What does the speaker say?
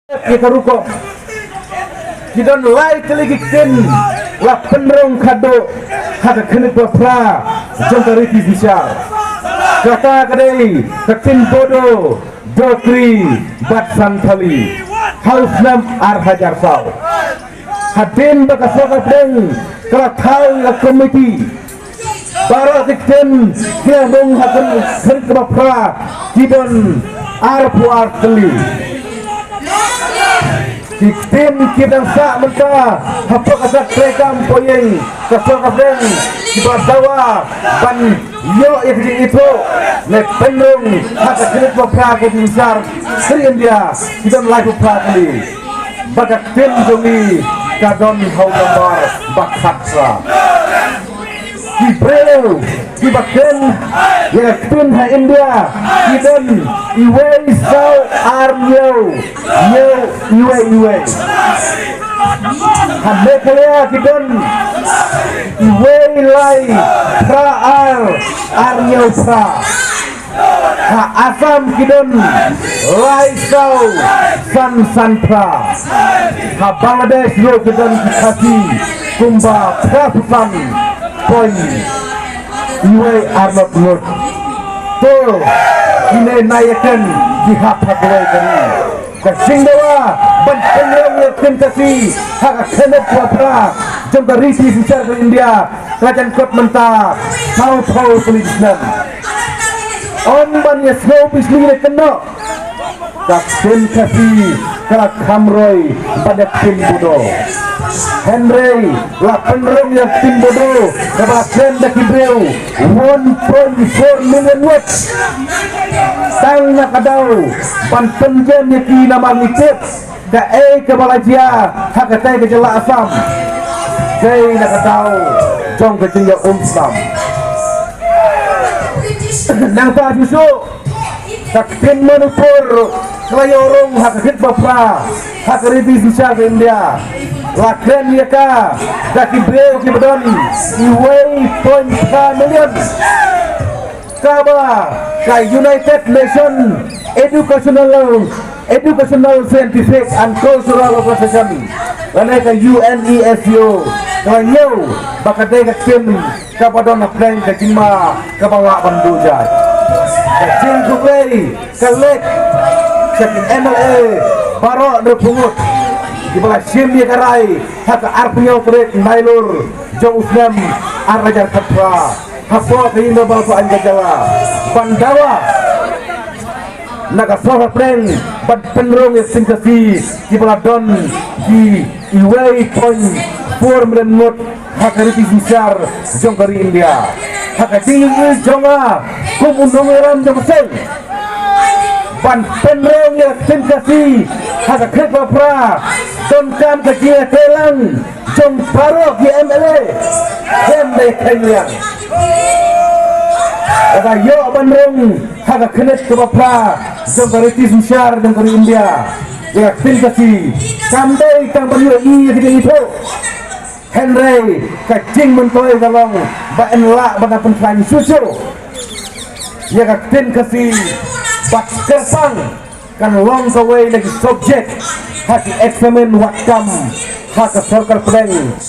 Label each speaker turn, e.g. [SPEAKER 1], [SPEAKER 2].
[SPEAKER 1] kita ruko kita nilai keligitin lah penerong kado kata kena berpra jangka riti besar kata kadai ketin bodoh dokri batsan thali haus nam ar hajar sau hadin baka soka deng kala thal la komiti baro ketin kia bong hakan kena berpra kidon ar puar thali tim kita sak mereka apa kata rekam poyeng kasar kadang kita bawa ban yo itu le penung kata kena berpra besar Sri India kita live prakali badak tim jumi kadon hau gambar bakhatra Kibreu, kibaken, ya tim ha India, kidon iway sau arnyo, iway. Hande kaya kidon iway lai pra arnyo pra. Ha asam kidon lai sau san pra. Ha Bangladesh yo kidon kati kumba prapusan. Point you are not good. So ini naikkan jihad hati kami. Kesinggawa bantuan yang kentasi hak kena putra jangka risi besar ke India kerajaan kot mentah tahu politisnan. Onban ya slow bisnis kena. Kentasi kelak kamroy pada tim bodoh. Henry la penerong yang tim bodoh kebagian dari Kibreu 1.4 million watts tang nak kadau banten jam yang nama nitip ke kebalajia hak kata ke jela asam kai nak kadau jong ke tinggal Sam nang ta bisu takkin manupur kelayorong hak hit bapra hak riti bisa ke India Lakren yaka daki Kibreu kibadon iway 0.5 million kaba ka United Nations Educational Scientific and Cultural Organization lana ka UNESCO kanyo bakade ka kim kabadon akren ka jima kabawa banduja ka jing kuwei ka lek sa MLA baro de pungut di bawah sim dia karai hak arpunya operate nailur jauh uslam arajar katra hapo kaindo bawa anjala pandawa naga soha preng bad penrong singkasi di bawah don di iway 0.4 million mot hak riti besar jongkari India hak tinggi jonga kumunong ram jongsen ban penrong yang singkasi hak kerja pra Tomkam kecil telang jom parok di MLA hembe kenliang ada yo bandung hak kenet ke bapa jom kariti besar dan kari India ya singkasi sampai kang banyu i jadi itu Henry kacing mentoy galong ba enla bana penfan susu ya katin kasi bat kerpang kan long away lagi subject hak examine what come hak sarkar prank